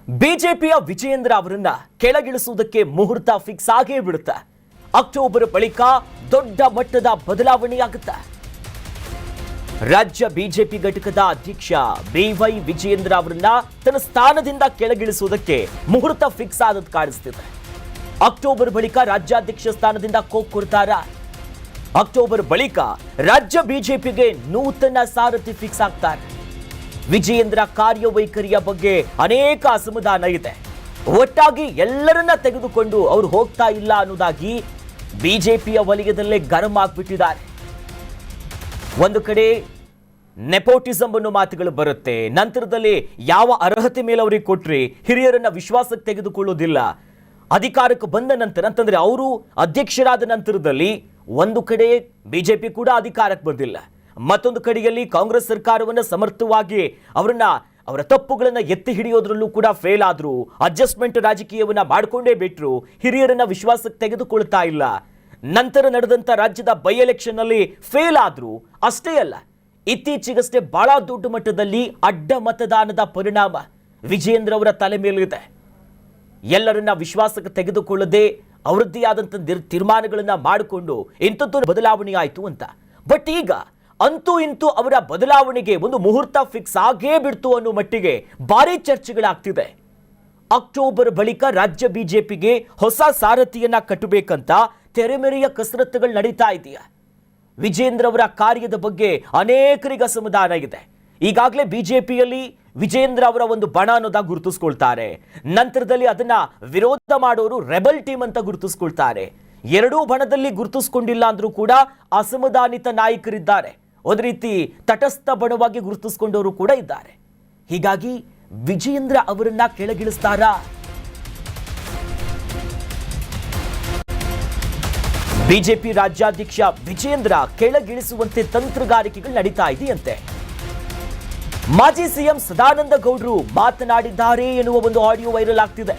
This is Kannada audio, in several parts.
ಬಿಜೆಪಿಯ ವಿಜಯೇಂದ್ರ ಅವರನ್ನ ಕೆಳಗಿಳಿಸುವುದಕ್ಕೆ ಮುಹೂರ್ತ ಫಿಕ್ಸ್ ಆಗೇ ಬಿಡುತ್ತೆ. ಅಕ್ಟೋಬರ್ ಬಳಿಕ ದೊಡ್ಡ ಮಟ್ಟದ ಬದಲಾವಣೆಯಾಗುತ್ತೆ. ರಾಜ್ಯ ಬಿಜೆಪಿ ಘಟಕದ ಅಧ್ಯಕ್ಷ ಬಿವೈ ವಿಜಯೇಂದ್ರ ಅವರನ್ನ ತನ್ನ ಸ್ಥಾನದಿಂದ ಕೆಳಗಿಳಿಸುವುದಕ್ಕೆ ಮುಹೂರ್ತ ಫಿಕ್ಸ್ ಆದದ್ದು ಕಾಣಿಸ್ತಿದೆ. ಅಕ್ಟೋಬರ್ ಬಳಿಕ ರಾಜ್ಯಾಧ್ಯಕ್ಷ ಸ್ಥಾನದಿಂದ ಕೊಡ್ತಾರ. ಅಕ್ಟೋಬರ್ ಬಳಿಕ ರಾಜ್ಯ ಬಿಜೆಪಿಗೆ ನೂತನ ಸಾರಥಿ ಫಿಕ್ಸ್ ಆಗ್ತಾರೆ. ವಿಜಯೇಂದ್ರ ಕಾರ್ಯವೈಖರಿಯ ಬಗ್ಗೆ ಅನೇಕ ಅಸಮಾಧಾನ ಇದೆ. ಒಟ್ಟಾಗಿ ಎಲ್ಲರನ್ನ ತೆಗೆದುಕೊಂಡು ಅವರು ಹೋಗ್ತಾ ಇಲ್ಲ ಅನ್ನೋದಾಗಿ ಬಿಜೆಪಿಯ ವಲಯದಲ್ಲೇ ಗರಂ ಆಗ್ಬಿಟ್ಟಿದ್ದಾರೆ. ಒಂದು ಕಡೆ ನೆಪೋಟಿಸಂ ಅನ್ನೋ ಮಾತುಗಳು ಬರುತ್ತೆ. ನಂತರದಲ್ಲಿ ಯಾವ ಅರ್ಹತೆ ಮೇಲೆ ಅವರಿಗೆ ಕೊಟ್ರೆ ಹಿರಿಯರನ್ನ ವಿಶ್ವಾಸಕ್ಕೆ ತೆಗೆದುಕೊಳ್ಳೋದಿಲ್ಲ. ಅಧಿಕಾರಕ್ಕೆ ಬಂದ ನಂತರ ಅಂತಂದ್ರೆ ಅವರು ಅಧ್ಯಕ್ಷರಾದ ನಂತರದಲ್ಲಿ ಒಂದು ಕಡೆ ಬಿಜೆಪಿ ಕೂಡ ಅಧಿಕಾರಕ್ಕೆ ಬಂದಿಲ್ಲ, ಮತ್ತೊಂದು ಕಡೆಯಲ್ಲಿ ಕಾಂಗ್ರೆಸ್ ಸರ್ಕಾರವನ್ನು ಸಮರ್ಥವಾಗಿ ಅವರ ತಪ್ಪುಗಳನ್ನು ಎತ್ತಿ ಹಿಡಿಯೋದ್ರಲ್ಲೂ ಕೂಡ ಫೇಲ್ ಆದ್ರು. ಅಡ್ಜಸ್ಟ್ಮೆಂಟ್ ರಾಜಕೀಯವನ್ನ ಮಾಡಿಕೊಂಡೇ ಬಿಟ್ರು. ಹಿರಿಯರನ್ನ ವಿಶ್ವಾಸಕ್ಕೆ ತೆಗೆದುಕೊಳ್ತಾ ಇಲ್ಲ. ನಂತರ ನಡೆದಂತ ರಾಜ್ಯದ ಬೈ ಎಲೆಕ್ಷನ್ ನಲ್ಲಿ ಫೇಲ್ ಆದ್ರು. ಅಷ್ಟೇ ಅಲ್ಲ, ಇತ್ತೀಚೆಗಷ್ಟೇ ಬಹಳ ದೊಡ್ಡ ಮಟ್ಟದಲ್ಲಿ ಅಡ್ಡ ಮತದಾನದ ಪರಿಣಾಮ ವಿಜಯೇಂದ್ರ ಅವರ ತಲೆ ಮೇಲಿದೆ. ಎಲ್ಲರನ್ನ ವಿಶ್ವಾಸಕ್ಕೆ ತೆಗೆದುಕೊಳ್ಳದೆ ಅವರದ್ದೇ ಆದಂತ ತೀರ್ಮಾನಗಳನ್ನ ಮಾಡಿಕೊಂಡು ಇಂಥದ್ದು ಬದಲಾವಣೆ ಆಯಿತು ಅಂತ. ಬಟ್ ಈಗ ಅಂತೂ ಇಂತೂ ಅವರ ಬದಲಾವಣೆಗೆ ಒಂದು ಮುಹೂರ್ತ ಫಿಕ್ಸ್ ಆಗೇ ಬಿಡ್ತು ಅನ್ನೋ ಮಟ್ಟಿಗೆ ಭಾರಿ ಚರ್ಚೆಗಳಾಗ್ತಿದೆ. ಅಕ್ಟೋಬರ್ ಬಳಿಕ ರಾಜ್ಯ ಬಿಜೆಪಿಗೆ ಹೊಸ ಸಾರಥಿಯನ್ನ ಕಟ್ಟಬೇಕಂತ ತೆರೆಮೆರೆಯ ಕಸರತ್ತುಗಳು ನಡೀತಾ ಇದೆಯಾ. ವಿಜಯೇಂದ್ರ ಅವರ ಕಾರ್ಯದ ಬಗ್ಗೆ ಅನೇಕರಿಗೆ ಅಸಮಾಧಾನ ಇದೆ. ಈಗಾಗಲೇ ಬಿಜೆಪಿಯಲ್ಲಿ ವಿಜಯೇಂದ್ರ ಅವರ ಒಂದು ಬಣ ಅನ್ನೋದಾಗಿ ಗುರುತಿಸ್ಕೊಳ್ತಾರೆ. ನಂತರದಲ್ಲಿ ಅದನ್ನ ವಿರೋಧ ಮಾಡೋರು ರೆಬಲ್ ಟೀಮ್ ಅಂತ ಗುರುತಿಸ್ಕೊಳ್ತಾರೆ. ಎರಡೂ ಬಣದಲ್ಲಿ ಗುರುತಿಸ್ಕೊಂಡಿಲ್ಲ ಅಂದ್ರೂ ಕೂಡ ಅಸಮಾಧಾನಿತ ನಾಯಕರಿದ್ದಾರೆ. ಒಂದು ರೀತಿ ತಟಸ್ಥ ಬಣವಾಗಿ ಗುರುತಿಸ್ಕೊಂಡವರು ಕೂಡ ಇದ್ದಾರೆ. ಹೀಗಾಗಿ ವಿಜಯೇಂದ್ರ ಅವರನ್ನ ಕೆಳಗಿಳಿಸ್ತಾರಾ? ಬಿಜೆಪಿ ರಾಜ್ಯಾಧ್ಯಕ್ಷ ವಿಜಯೇಂದ್ರ ಕೆಳಗಿಳಿಸುವಂತೆ ತಂತ್ರಗಾರಿಕೆಗಳು ನಡೀತಾ ಇದೆಯಂತೆ. ಮಾಜಿ ಸಿಎಂ ಸದಾನಂದ ಗೌಡರು ಮಾತನಾಡಿದ್ದಾರೆ ಎನ್ನುವ ಒಂದು ಆಡಿಯೋ ವೈರಲ್ ಆಗ್ತಿದೆ.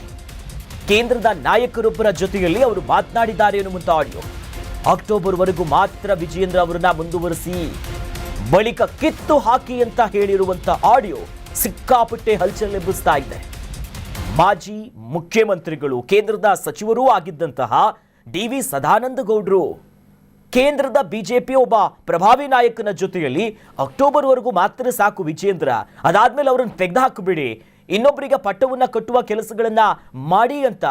ಕೇಂದ್ರದ ನಾಯಕರೊಬ್ಬರ ಜೊತೆಯಲ್ಲಿ ಅವರು ಮಾತನಾಡಿದ್ದಾರೆ ಎನ್ನುವಂತ ಆಡಿಯೋ. ಅಕ್ಟೋಬರ್ ವರೆಗೂ ಮಾತ್ರ ವಿಜಯೇಂದ್ರ ಅವರನ್ನ ಮುಂದುವರಿಸಿ, ಬಳಿಕ ಕಿತ್ತು ಹಾಕಿ ಅಂತ ಹೇಳಿರುವಂತ ಆಡಿಯೋ ಸಿಕ್ಕಾಪಟ್ಟೆ ಹಲ್ಚಲ್ ಎಬ್ಬಿಸ್ತಾ ಇದೆ. ಮಾಜಿ ಮುಖ್ಯಮಂತ್ರಿಗಳು, ಕೇಂದ್ರದ ಸಚಿವರೂ ಆಗಿದ್ದಂತಹ ಡಿ.ವಿ. ಸದಾನಂದ ಗೌಡರು ಕೇಂದ್ರದ ಬಿಜೆಪಿ ಒಬ್ಬ ಪ್ರಭಾವಿ ನಾಯಕನ ಜೊತೆಯಲ್ಲಿ ಅಕ್ಟೋಬರ್ ವರೆಗೂ ಮಾತ್ರ ಸಾಕು ವಿಜಯೇಂದ್ರ, ಅದಾದ್ಮೇಲೆ ಅವರನ್ನು ತೆಗೆದುಹಾಕಿಬಿಡಿ, ಇನ್ನೊಬ್ಬರಿಗೆ ಪಟ್ಟವನ್ನ ಕಟ್ಟುವ ಕೆಲಸಗಳನ್ನ ಮಾಡಿ ಅಂತ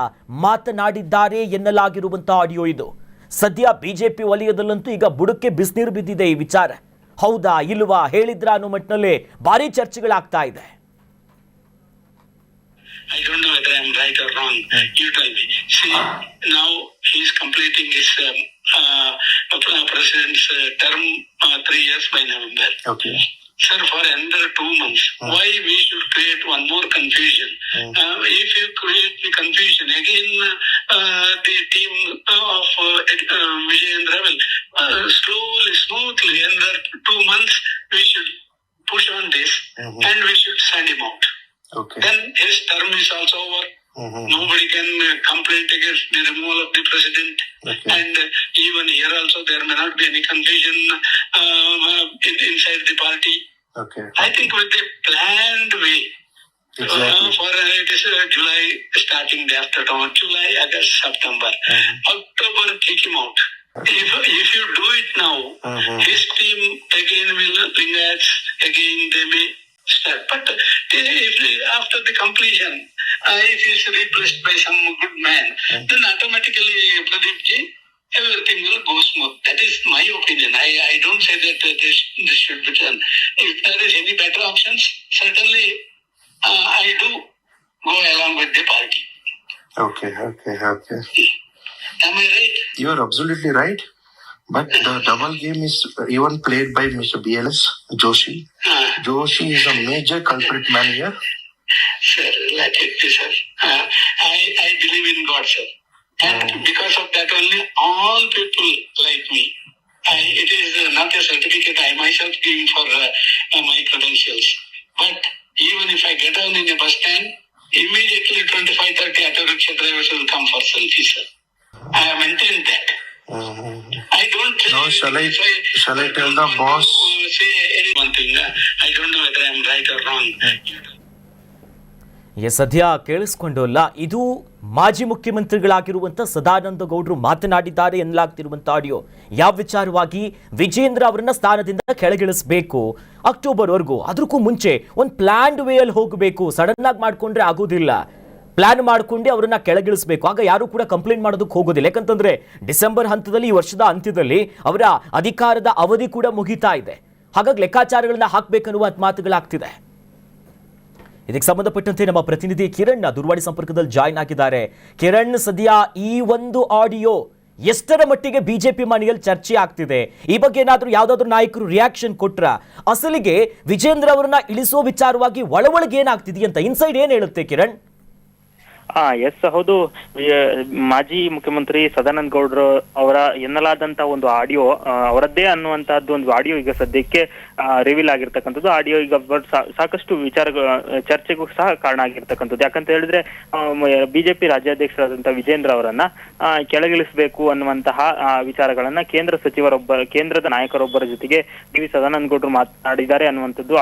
ಮಾತನಾಡಿದ್ದಾರೆ ಎನ್ನಲಾಗಿರುವಂತಹ ಆಡಿಯೋ ಇದು. ಸದ್ಯ ಬಿಜೆಪಿ ವಲಯದಲ್ಲಂತೂ ಈಗ ಬುಡಕ್ಕೆ ಬಿಸಿನೀರು ಬಿದ್ದಿದೆ ಈ ವಿಚಾರ. ಹೌದಾ ಇಲ್ವಾ, ಹೇಳಿದ್ರ ಅನ್ನೋ ಮಟ್ಟಿನಲ್ಲಿ ಭಾರಿ ಚರ್ಚೆಗಳಾಗ್ತಾ ಇದೆ. I don't know whether I'm right or wrong. You tell me. See, now he's completing his president's term 3 years by November. Okay. Sir, for another 2 months, why we should create one more confusion? If you create the confusion, again the team of Vijayendra will slowly, smoothly, another 2 months, we should push on this and we should send him out. Okay. Then his term is also over. Nobody can complain against the removal of the president. Okay. And even here also there may not be any confusion inside the party. Okay. I think with the planned way. Exactly. For it is July starting day after July, August, September. October, take him out. If you do it now, his team again will Lingayats, again they may start. But if after the completion, if he is replaced by some good man, then automatically, Pradeep ji, everything will go smooth. That is my opinion. I don't say that this should be done. If there is any better options, certainly I do go along with the party. Okay. Am I right? You are absolutely right. But the double game is even played by Mr. B.L.S. Joshi. Joshi is a major culprit man here. Sir, let it be, sir. I believe in God, sir. And because of that only, all people like me. It is not a certificate I myself giving for my credentials. But even if I get down in a bus stand, immediately 25-30 auto rickshaw drivers will come for selfie, sir. I have maintained that. I don't Now, shall I tell the boss? Say one thing. I don't know whether I'm right or wrong. ಸದ್ಯ ಕೇಳಿಸ್ಕೊಂಡಲ್ಲ, ಇದು ಮಾಜಿ ಮುಖ್ಯಮಂತ್ರಿಗಳಾಗಿರುವಂಥ ಸದಾನಂದ ಗೌಡರು ಮಾತನಾಡಿದ್ದಾರೆ ಎನ್ನಲಾಗ್ತಿರುವಂಥ ಆಡಿಯೋ. ಯಾವ ವಿಚಾರವಾಗಿ ವಿಜೇಂದ್ರ ಅವರನ್ನ ಸ್ಥಾನದಿಂದ ಕೆಳಗಿಳಿಸಬೇಕು ಅಕ್ಟೋಬರ್ವರೆಗೂ, ಅದಕ್ಕೂ ಮುಂಚೆ ಒಂದು ಪ್ಲಾನ್ಡ್ ವೇಯಲ್ಲಿ ಹೋಗಬೇಕು. ಸಡನ್ ಆಗಿ ಮಾಡ್ಕೊಂಡ್ರೆ ಆಗೋದಿಲ್ಲ, ಪ್ಲಾನ್ ಮಾಡ್ಕೊಂಡೆ ಅವರನ್ನ ಕೆಳಗಿಳಿಸಬೇಕು. ಆಗ ಯಾರು ಕೂಡ ಕಂಪ್ಲೇಂಟ್ ಮಾಡೋದಕ್ಕೆ ಹೋಗೋದಿಲ್ಲ. ಯಾಕಂತಂದ್ರೆ ಡಿಸೆಂಬರ್ ಹಂತದಲ್ಲಿ, ಈ ವರ್ಷದ ಅಂತ್ಯದಲ್ಲಿ ಅವರ ಅಧಿಕಾರದ ಅವಧಿ ಕೂಡ ಮುಗಿತಾ ಇದೆ. ಹಾಗಾಗಿ ಲೆಕ್ಕಾಚಾರಗಳನ್ನ ಹಾಕಬೇಕನ್ನುವ ಮಾತುಗಳಾಗ್ತಿದೆ. ಇದಕ್ಕೆ ಸಂಬಂಧಪಟ್ಟಂತೆ ನಮ್ಮ ಪ್ರತಿನಿಧಿ ಕಿರಣ್ ದೂರವಾಣಿ ಸಂಪರ್ಕದಲ್ಲಿ ಜಾಯ್ನ್ ಆಗಿದ್ದಾರೆ. ಕಿರಣ್, ಸದ್ಯ ಈ ಒಂದು ಆಡಿಯೋ ಎಷ್ಟರ ಮಟ್ಟಿಗೆ ಬಿಜೆಪಿ ಮನೆಯಲ್ಲಿ ಚರ್ಚೆ ಆಗ್ತಿದೆ? ಈ ಬಗ್ಗೆ ಏನಾದರೂ ಯಾವುದಾದ್ರೂ ನಾಯಕರು ರಿಯಾಕ್ಷನ್ ಕೊಟ್ರ? ಅಸಲಿಗೆ ವಿಜೇಂದ್ರ ಅವರನ್ನ ಇಳಿಸೋ ವಿಚಾರವಾಗಿ ಒಳಗೆ ಏನಾಗ್ತಿದೆಯಂತ ಇನ್ಸೈಡ್ ಏನ್ ಹೇಳುತ್ತೆ ಕಿರಣ್? ಎಸ್, ಹೌದು. ಮಾಜಿ ಮುಖ್ಯಮಂತ್ರಿ ಸದಾನಂದ ಗೌಡ್ರು ಅವರ ಎನ್ನಲಾದಂತ ಒಂದು ಆಡಿಯೋ, ಅವರದ್ದೇ ಅನ್ನುವಂತಹದ್ದು ಒಂದು ಆಡಿಯೋ ಈಗ ಸದ್ಯಕ್ಕೆ ರಿವೀಲ್ ಆಗಿರ್ತಕ್ಕಂಥದ್ದು. ಆಡಿಯೋ ಈಗ ಸಾಕಷ್ಟು ಚರ್ಚೆಗೂ ಸಹ ಕಾರಣ ಆಗಿರ್ತಕ್ಕಂಥದ್ದು. ಯಾಕಂತ ಹೇಳಿದ್ರೆ ಬಿಜೆಪಿ ರಾಜ್ಯಾಧ್ಯಕ್ಷರಾದಂತಹ ವಿಜೇಂದ್ರ ಅವರನ್ನ ಕೆಳಗಿಳಿಸಬೇಕು ಅನ್ನುವಂತಹ ವಿಚಾರಗಳನ್ನ ಕೇಂದ್ರದ ನಾಯಕರೊಬ್ಬರ ಜೊತೆಗೆ ಡಿ.ವಿ. ಸದಾನಂದ ಗೌಡ್ರು ಮಾತನಾಡಿದ್ದಾರೆ ಅನ್ನುವಂಥದ್ದು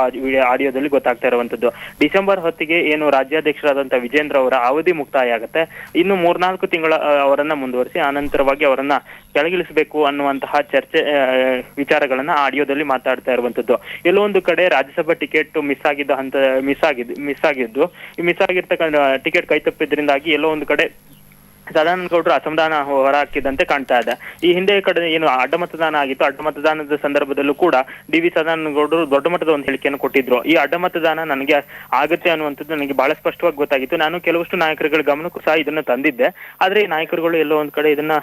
ಆಡಿಯೋದಲ್ಲಿ ಗೊತ್ತಾಗ್ತಾ ಇರುವಂತದ್ದು. ಡಿಸೆಂಬರ್ ಹೊತ್ತಿಗೆ ಏನು ರಾಜ್ಯಾಧ್ಯಕ್ಷರಾದಂತಹ ವಿಜೇಂದ್ರ ಅವರ ಅವಧಿ ಮುಕ್ತಾಯ ಆಗುತ್ತೆ. ಇನ್ನು 3-4 ತಿಂಗಳ ಅವರನ್ನ ಮುಂದುವರಿಸಿ ಆನಂತರವಾಗಿ ಅವರನ್ನ ಕೆಳಗಿಳಿಸಬೇಕು ಅನ್ನುವಂತಹ ವಿಚಾರಗಳನ್ನ ಆಡಿಯೋದಲ್ಲಿ ಮಾತಾಡ್ತಾ ಇರುವಂತದ್ದು. ಎಲ್ಲೋ ಒಂದು ಕಡೆ ರಾಜ್ಯಸಭಾ ಟಿಕೆಟ್ ಮಿಸ್ ಆಗಿರ್ತಕ್ಕಂಥ ಟಿಕೆಟ್ ಕೈತಪ್ಪಿದ್ರಿಂದಾಗಿ ಎಲ್ಲೋ ಒಂದು ಕಡೆ ಸದಾನಂದ ಗೌಡರು ಅಸಮಾಧಾನ ಹೊರಹಾಕಿದಂತೆ ಕಾಣ್ತಾ ಇದೆ. ಈ ಹಿಂದೆ ಕಡೆ ಏನು ಅಡ್ಡ ಮತದಾನ ಆಗಿತ್ತು, ಅಡ್ಡ ಮತದಾನದ ಸಂದರ್ಭದಲ್ಲೂ ಕೂಡ ಡಿ.ವಿ. ಸದಾನಂದ ಗೌಡರು ದೊಡ್ಡ ಮಟ್ಟದ ಒಂದು ಹೇಳಿಕೆಯನ್ನು ಕೊಟ್ಟಿದ್ರು. ಈ ಅಡ್ಡ ಮತದಾನ ನನಗೆ ಆಗುತ್ತೆ ಅನ್ನುವಂಥದ್ದು ನನಗೆ ಬಹಳ ಸ್ಪಷ್ಟವಾಗಿ ಗೊತ್ತಾಗಿತ್ತು. ನಾನು ಕೆಲವಷ್ಟು ನಾಯಕರುಗಳ ಗಮನಕ್ಕೂ ಸಹ ಇದನ್ನ ತಂದಿದ್ದೆ. ಆದ್ರೆ ಈ ನಾಯಕರುಗಳು ಎಲ್ಲೋ ಒಂದ್ ಕಡೆ ಇದನ್ನ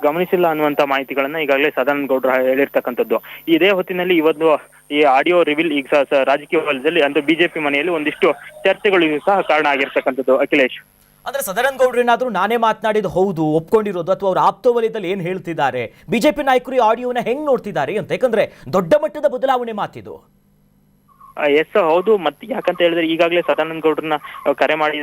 ಗಮನಿಸಿಲ್ಲ ಅನ್ನುವಂತ ಮಾಹಿತಿಗಳನ್ನ ಈಗಾಗಲೇ ಸದಾನಂದ ಗೌಡರು ಹೇಳಿರ್ತಕ್ಕಂಥದ್ದು. ಇದೇ ಹೊತ್ತಿನಲ್ಲಿ ಇವತ್ತು ಈ ಆಡಿಯೋ ರಿವೀಲ್ ಈಗ ರಾಜಕೀಯ ವಲಯದಲ್ಲಿ ಅಂದ್ರೆ ಬಿಜೆಪಿ ಮನೆಯಲ್ಲಿ ಒಂದಿಷ್ಟು ಚರ್ಚೆಗಳು ಸಹ ಕಾರಣ ಆಗಿರ್ತಕ್ಕಂಥದ್ದು. ಅಖಿಲೇಶ್, ಅಂದ್ರೆ ಸದಾನಂದ ಗೌಡ್ರು ಏನಾದ್ರೂ ನಾನೇ ಮಾತನಾಡಿದ್ದು ಹೌದು ಒಪ್ಕೊಂಡಿರೋದು, ಅಥವಾ ಅವ್ರ ಆಪ್ತ ವಲಯದಲ್ಲಿ ಏನ್ ಹೇಳ್ತಿದ್ದಾರೆ, ಬಿಜೆಪಿ ನಾಯಕರು ಈ ಆಡಿಯೋನ ಹೆಂಗ್ ನೋಡ್ತಿದ್ದಾರೆ ಅಂತ? ಯಾಕಂದ್ರೆ ದೊಡ್ಡ ಮಟ್ಟದ ಬದಲಾವಣೆ ಮಾತಿದು. ಎಸ್, ಹೌದು. ಮತ್ತೆ ಯಾಕಂತ ಹೇಳಿದ್ರೆ ಈಗಾಗಲೇ ಸದಾನಂದ ಗೌಡ್ರನ್ನ ಕರೆ ಮಾಡಿ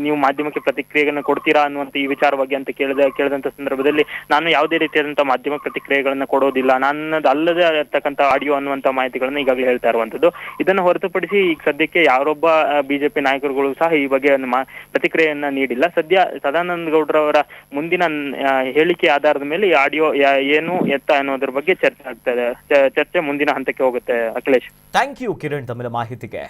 ನೀವು ಮಾಧ್ಯಮಕ್ಕೆ ಪ್ರತಿಕ್ರಿಯೆಗಳನ್ನ ಕೊಡ್ತೀರಾ ಅನ್ನುವಂತ ಈ ವಿಚಾರವಾಗಿ ಅಂತ ಕೇಳಿದಂತ ಸಂದರ್ಭದಲ್ಲಿ ನಾನು ಯಾವುದೇ ರೀತಿಯಾದಂತಹ ಮಾಧ್ಯಮ ಪ್ರತಿಕ್ರಿಯೆಗಳನ್ನ ಕೊಡೋದಿಲ್ಲ, ನನ್ನದು ಅಲ್ಲದೆ ಇರ್ತಕ್ಕಂಥ ಆಡಿಯೋ ಅನ್ನುವಂತ ಮಾಹಿತಿಗಳನ್ನ ಈಗಾಗಲೇ ಹೇಳ್ತಾ ಇರುವಂತದ್ದು. ಇದನ್ನು ಹೊರತುಪಡಿಸಿ ಈಗ ಸದ್ಯಕ್ಕೆ ಯಾರೊಬ್ಬ ಬಿಜೆಪಿ ನಾಯಕರುಗಳು ಸಹ ಈ ಬಗ್ಗೆ ಪ್ರತಿಕ್ರಿಯೆಯನ್ನ ನೀಡಿಲ್ಲ. ಸದ್ಯ ಸದಾನಂದ ಗೌಡ್ರವರ ಮುಂದಿನ ಹೇಳಿಕೆ ಆಧಾರದ ಮೇಲೆ ಈ ಆಡಿಯೋ ಏನು ಎತ್ತ ಅನ್ನೋದ್ರ ಬಗ್ಗೆ ಚರ್ಚೆ ಆಗ್ತದೆ. ಚರ್ಚೆ ಮುಂದಿನ ಹಂತಕ್ಕೆ ಹೋಗುತ್ತೆ. ಅಖಿಲೇಶ್, ಥ್ಯಾಂಕ್ ಯು ಕಿರಣ್ ತಮ್ಮ ಮಾಹಿತಿಗೆ.